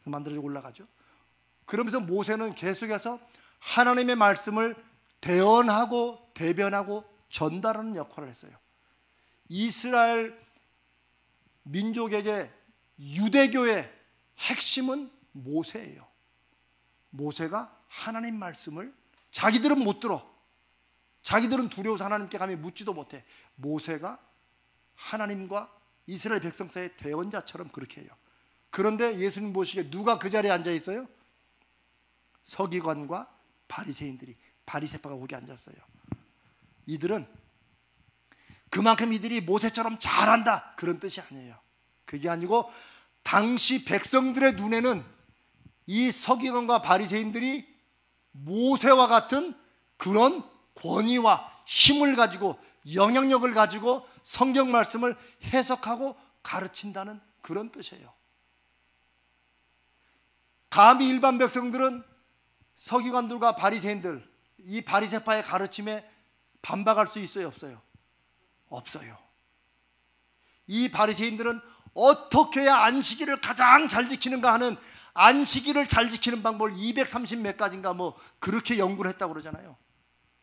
만들어서 올라가죠. 그러면서 모세는 계속해서 하나님의 말씀을 대언하고 대변하고 전달하는 역할을 했어요. 이스라엘 민족에게 유대교의 핵심은 모세예요. 모세가 하나님 말씀을, 자기들은 못 들어, 자기들은 두려워서 하나님께 감히 묻지도 못해. 모세가 하나님과 이스라엘 백성 사이의 대언자처럼 그렇게 해요. 그런데 예수님 보시기에 누가 그 자리에 앉아 있어요? 서기관과 바리새인들이, 바리새파가 거기 앉았어요. 이들은 그만큼 이들이 모세처럼 잘한다, 그런 뜻이 아니에요. 그게 아니고 당시 백성들의 눈에는 이 서기관과 바리새인들이 모세와 같은 그런 권위와 힘을 가지고 영향력을 가지고 성경 말씀을 해석하고 가르친다는 그런 뜻이에요. 감히 일반 백성들은 서기관들과 바리새인들, 이 바리새파의 가르침에 반박할 수 있어요, 없어요? 없어요. 이 바리새인들은 어떻게 해야 안식일을 가장 잘 지키는가 하는, 안식일을 잘 지키는 방법을 230 몇 가지인가 뭐 그렇게 연구를 했다고 그러잖아요.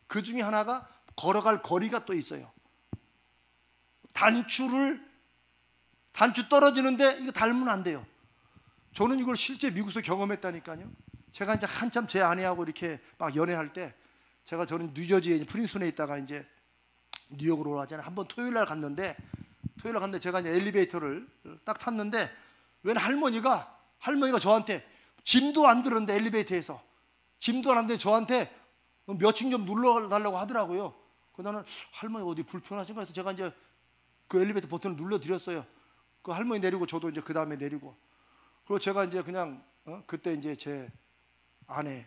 그 중에 하나가 걸어갈 거리가 또 있어요. 단추 떨어지는데 이거 닮으면 안 돼요. 저는 이걸 실제 미국에서 경험했다니까요. 제가 이제 한참 제 아내하고 이렇게 막 연애할 때, 저는 뉴저지에 프린스턴에 있다가 이제 뉴욕으로 오라잖아요. 한번 토요일 날 갔는데 제가 이제 엘리베이터를 딱 탔는데 웬 할머니가 저한테 짐도 안 들었는데 엘리베이터에서 짐도 안 하는데 저한테 몇 층 좀 눌러달라고 하더라고요. 나는 할머니 어디 불편하신가 해서 제가 이제 그 엘리베이터 버튼을 눌러드렸어요. 그 할머니 내리고 저도 이제 그 다음에 내리고, 그리고 제가 이제 그냥 그때 이제 제 아내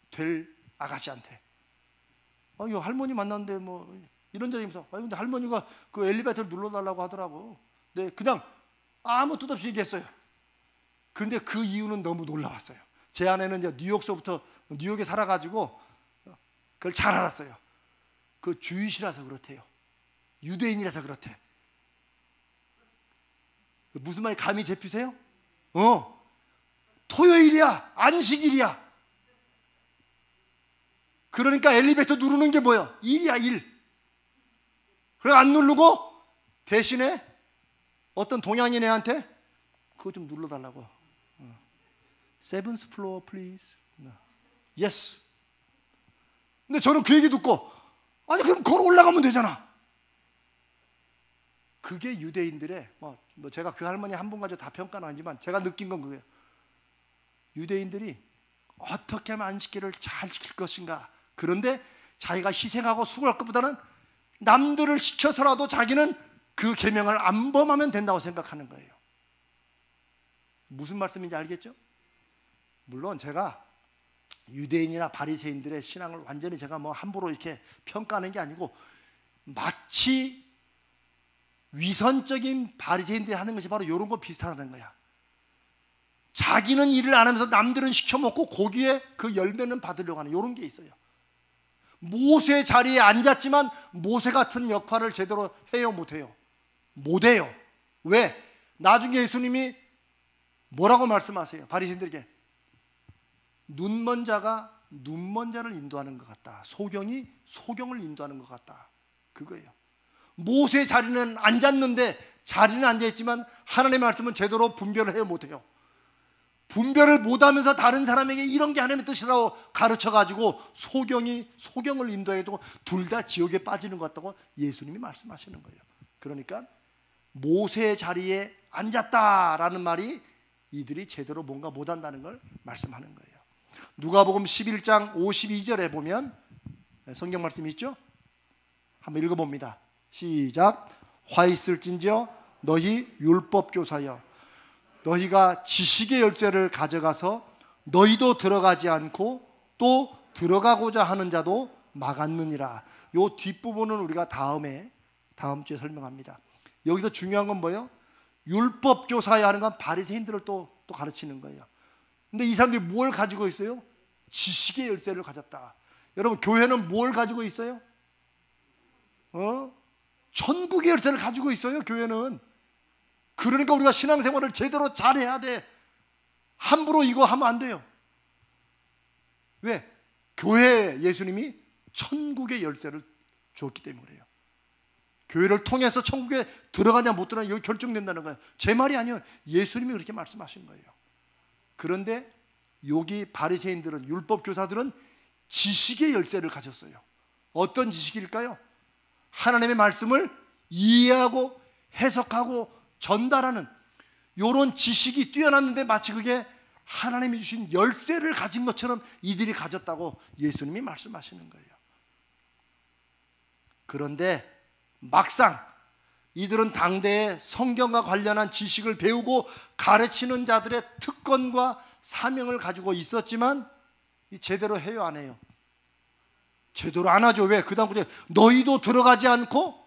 될 아가씨한테 이 할머니 만났는데 뭐 이런저런 하면서 근데 할머니가 그 엘리베이터를 눌러달라고 하더라고. 네, 그냥 아무 뜻 없이 얘기했어요. 근데 그 이유는 너무 놀라웠어요. 제 아내는 이제 뉴욕에 살아가지고 그걸 잘 알았어요. 그 주이시라서 그렇대요. 유대인이라서 그렇대. 무슨 말이 감이 잡히세요? 토요일이야, 안식일이야. 그러니까 엘리베이터 누르는 게 뭐야? 일이야, 일. 그래 안 누르고 대신에 어떤 동양인 애한테 그거 좀 눌러달라고. Seventh floor, please. Yes. 근데 저는 그 얘기 듣고 아니 그럼 걸어 올라가면 되잖아. 그게 유대인들의 뭐 제가 그 할머니 한 분 가지고 다 평가는 아니지만 제가 느낀 건 그거예요. 유대인들이 어떻게 하면 안식일을 잘 지킬 것인가. 그런데 자기가 희생하고 수고할 것보다는 남들을 시켜서라도 자기는 그 계명을 안 범하면 된다고 생각하는 거예요. 무슨 말씀인지 알겠죠? 물론 제가 유대인이나 바리새인들의 신앙을 완전히 제가 뭐 함부로 이렇게 평가하는 게 아니고, 마치 위선적인 바리새인들이 하는 것이 바로 이런 거 비슷하다는 거야. 자기는 일을 안 하면서 남들은 시켜먹고 거기에 그 열매는 받으려고 하는 이런 게 있어요. 모세 자리에 앉았지만 모세 같은 역할을 제대로 해요, 못해요? 못해요. 왜? 나중에 예수님이 뭐라고 말씀하세요? 바리새인들에게 눈먼 자가 눈먼 자를 인도하는 것 같다. 소경이 소경을 인도하는 것 같다. 그거예요. 모세 자리는 앉았는데, 자리는 앉아있지만 하나님의 말씀은 제대로 분별을 해요, 못해요? 분별을 못하면서 다른 사람에게 이런 게 하나님의 뜻이라고 가르쳐가지고 소경이 소경을 인도해도 둘 다 지옥에 빠지는 것 같다고 예수님이 말씀하시는 거예요. 그러니까 모세의 자리에 앉았다라는 말이 이들이 제대로 뭔가 못한다는 걸 말씀하는 거예요. 누가복음 11장 52절에 보면 성경 말씀이 있죠? 한번 읽어봅니다. 시작. 화 있을진저 너희 율법교사여, 너희가 지식의 열쇠를 가져가서 너희도 들어가지 않고 또 들어가고자 하는 자도 막았느니라. 요 뒷부분은 우리가 다음 주에 설명합니다. 여기서 중요한 건 뭐예요? 율법교사야 하는 건 바리새인들을 또 가르치는 거예요. 근데 이 사람들이 뭘 가지고 있어요? 지식의 열쇠를 가졌다. 여러분, 교회는 뭘 가지고 있어요? 천국의 열쇠를 가지고 있어요, 교회는. 그러니까 우리가 신앙생활을 제대로 잘해야 돼. 함부로 이거 하면 안 돼요. 왜? 교회에 예수님이 천국의 열쇠를 주었기 때문에 그래요. 교회를 통해서 천국에 들어가냐 못 들어가냐 여기 결정된다는 거예요. 제 말이 아니에요. 예수님이 그렇게 말씀하신 거예요. 그런데 여기 바리새인들은, 율법 교사들은 지식의 열쇠를 가졌어요. 어떤 지식일까요? 하나님의 말씀을 이해하고 해석하고 전달하는 이런 지식이 뛰어났는데 마치 그게 하나님이 주신 열쇠를 가진 것처럼 이들이 가졌다고 예수님이 말씀하시는 거예요. 그런데 막상 이들은 당대에 성경과 관련한 지식을 배우고 가르치는 자들의 특권과 사명을 가지고 있었지만 제대로 해요, 안 해요? 제대로 안 하죠. 왜? 그 다음 구절에 너희도 들어가지 않고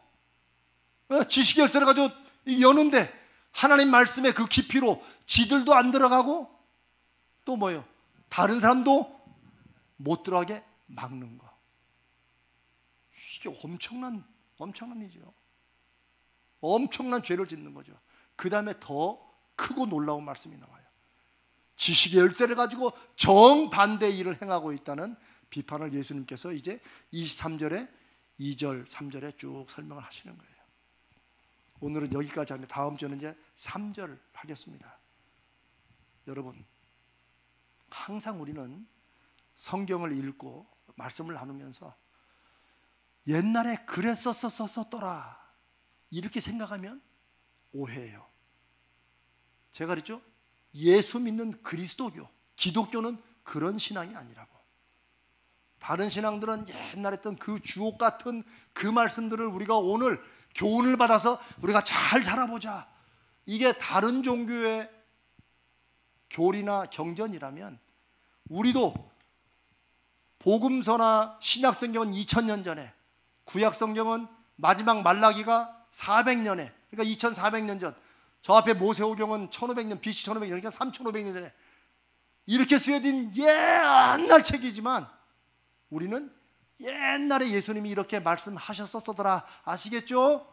지식의 열쇠를 가지고 여는데 하나님 말씀의 그 깊이로 지들도 안 들어가고 또 뭐예요? 다른 사람도 못 들어가게 막는 거. 이게 엄청난 일이죠. 엄청난 죄를 짓는 거죠. 그 다음에 더 크고 놀라운 말씀이 나와요. 지식의 열쇠를 가지고 정반대의 일을 행하고 있다는 비판을 예수님께서 이제 23절에 2절, 3절에 쭉 설명을 하시는 거예요. 오늘은 여기까지 하면 다음 주는 이제 3절 하겠습니다. 여러분, 항상 우리는 성경을 읽고 말씀을 나누면서 옛날에 그랬었더라 이렇게 생각하면 오해예요. 제가 그랬죠? 예수 믿는 그리스도교, 기독교는 그런 신앙이 아니라고. 다른 신앙들은 옛날에 했던 그 주옥 같은 그 말씀들을 우리가 오늘 교훈을 받아서 우리가 잘 살아보자, 이게 다른 종교의 교리나 경전이라면, 우리도 복음서나 신약성경은 2000년 전에, 구약성경은 마지막 말라기가 400년에, 그러니까 2400년 전, 저 앞에 모세오경은 1500년, BC 1500년, 그러니까 3500년 전에 이렇게 쓰여진 옛날 책이지만, 우리는 옛날에 예수님이 이렇게 말씀하셨었더라, 아시겠죠?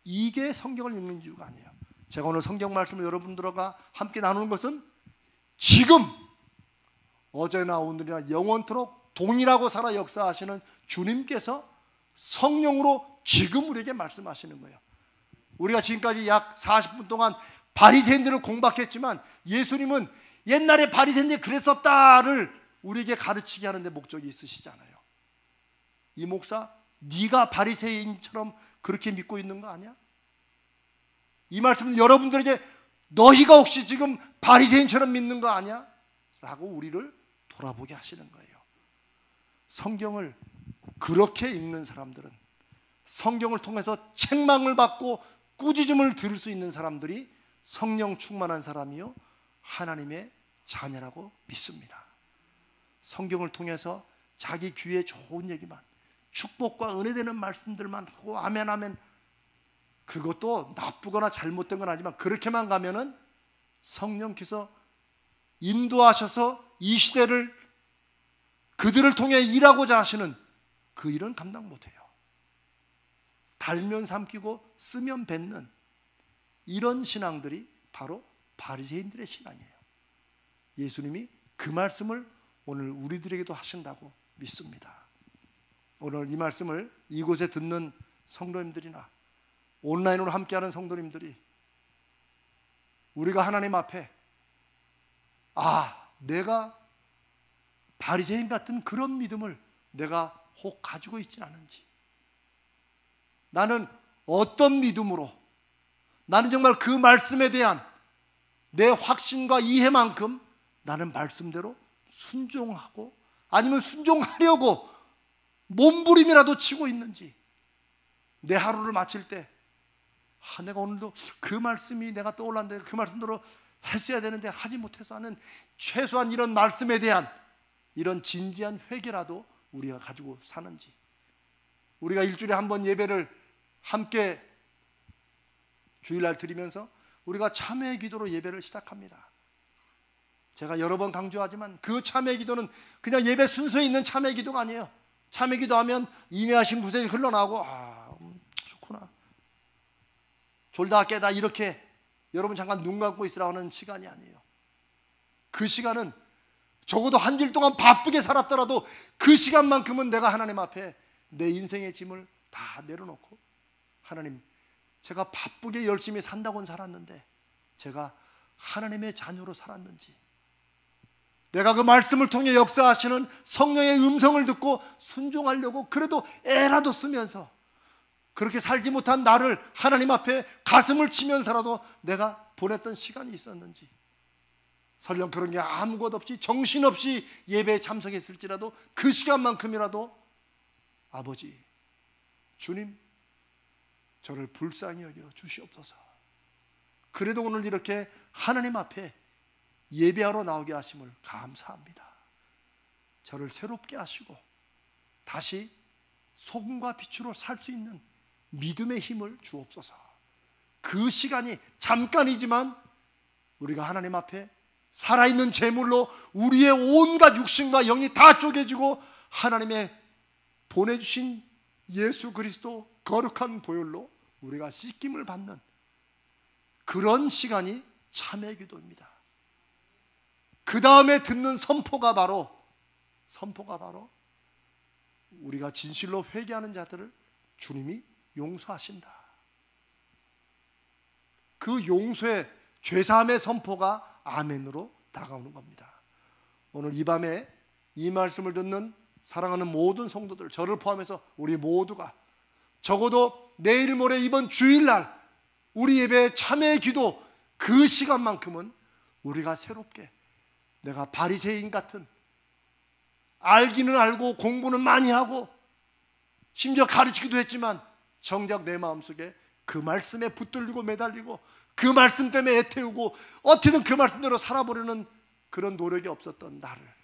이게 성경을 읽는 이유가 아니에요. 제가 오늘 성경 말씀을 여러분들과 함께 나누는 것은 지금, 어제나 오늘이나 영원토록 동일하고 살아 역사하시는 주님께서 성령으로 지금 우리에게 말씀하시는 거예요. 우리가 지금까지 약 40분 동안 바리새인들을 공박했지만, 예수님은 옛날에 바리새인들이 그랬었다를 우리에게 가르치게 하는데 목적이 있으시잖아요. 이 목사, 네가 바리새인처럼 그렇게 믿고 있는 거 아니야? 이 말씀은 여러분들에게 너희가 혹시 지금 바리새인처럼 믿는 거 아니야? 라고 우리를 돌아보게 하시는 거예요. 성경을 그렇게 읽는 사람들은, 성경을 통해서 책망을 받고 꾸짖음을 들을 수 있는 사람들이 성령 충만한 사람이요 하나님의 자녀라고 믿습니다. 성경을 통해서 자기 귀에 좋은 얘기만, 축복과 은혜되는 말씀들만 하고 아멘 아멘, 그것도 나쁘거나 잘못된 건 아니지만 그렇게만 가면은 성령께서 인도하셔서 이 시대를 그들을 통해 일하고자 하시는 그 일은 감당 못해요. 달면 삼키고 쓰면 뱉는 이런 신앙들이 바로 바리새인들의 신앙이에요. 예수님이 그 말씀을 오늘 우리들에게도 하신다고 믿습니다. 오늘 이 말씀을 이곳에 듣는 성도님들이나 온라인으로 함께하는 성도님들이, 우리가 하나님 앞에 내가 바리새인 같은 그런 믿음을 내가 혹 가지고 있진 않은지, 나는 어떤 믿음으로, 나는 정말 그 말씀에 대한 내 확신과 이해만큼 나는 말씀대로 순종하고, 아니면 순종하려고 몸부림이라도 치고 있는지, 내 하루를 마칠 때 내가 오늘도 그 말씀이 내가 떠올랐는데 그 말씀대로 했어야 되는데 하지 못해서 하는 최소한 이런 말씀에 대한 이런 진지한 회개라도 우리가 가지고 사는지. 우리가 일주일에 한 번 예배를 함께 주일날 드리면서 우리가 참회의 기도로 예배를 시작합니다. 제가 여러 번 강조하지만 그 참회의 기도는 그냥 예배 순서에 있는 참회의 기도가 아니에요. 참회의 기도하면 인내하신 구세주 흘러나오고 좋구나, 졸다 깨다, 이렇게 여러분 잠깐 눈 감고 있으라고 하는 시간이 아니에요. 그 시간은 적어도 한 주일 동안 바쁘게 살았더라도 그 시간만큼은 내가 하나님 앞에 내 인생의 짐을 다 내려놓고, 하나님, 제가 바쁘게 열심히 산다고는 살았는데 제가 하나님의 자녀로 살았는지, 내가 그 말씀을 통해 역사하시는 성령의 음성을 듣고 순종하려고 그래도 애라도 쓰면서 그렇게 살지 못한 나를 하나님 앞에 가슴을 치면서라도 내가 보냈던 시간이 있었는지, 설령 그런 게 아무것 없이 정신없이 예배에 참석했을지라도 그 시간만큼이라도 아버지, 주님, 저를 불쌍히 여겨 주시옵소서. 그래도 오늘 이렇게 하나님 앞에 예배하러 나오게 하심을 감사합니다. 저를 새롭게 하시고 다시 소금과 빛으로 살 수 있는 믿음의 힘을 주옵소서. 그 시간이 잠깐이지만 우리가 하나님 앞에 살아있는 제물로 우리의 온갖 육신과 영이 다 쪼개지고 하나님의 보내주신 예수 그리스도 거룩한 보혈로 우리가 씻김을 받는 그런 시간이 참회 기도입니다. 그 다음에 듣는 선포가 바로 우리가 진실로 회개하는 자들을 주님이 용서하신다. 그 용서의 죄사함의 선포가 아멘으로 다가오는 겁니다. 오늘 이 밤에 이 말씀을 듣는 사랑하는 모든 성도들, 저를 포함해서 우리 모두가 적어도 내일 모레 이번 주일날 우리 예배에 참여의 기도 그 시간만큼은 우리가 새롭게, 내가 바리새인 같은, 알기는 알고 공부는 많이 하고 심지어 가르치기도 했지만 정작 내 마음속에 그 말씀에 붙들리고 매달리고 그 말씀 때문에 애태우고 어떻게든 그 말씀대로 살아보려는 그런 노력이 없었던 나를,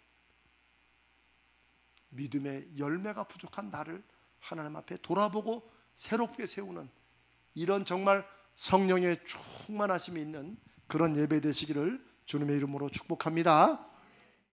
믿음의 열매가 부족한 나를 하나님 앞에 돌아보고 새롭게 세우는 이런 정말 성령의 충만하심이 있는 그런 예배 되시기를 주님의 이름으로 축복합니다.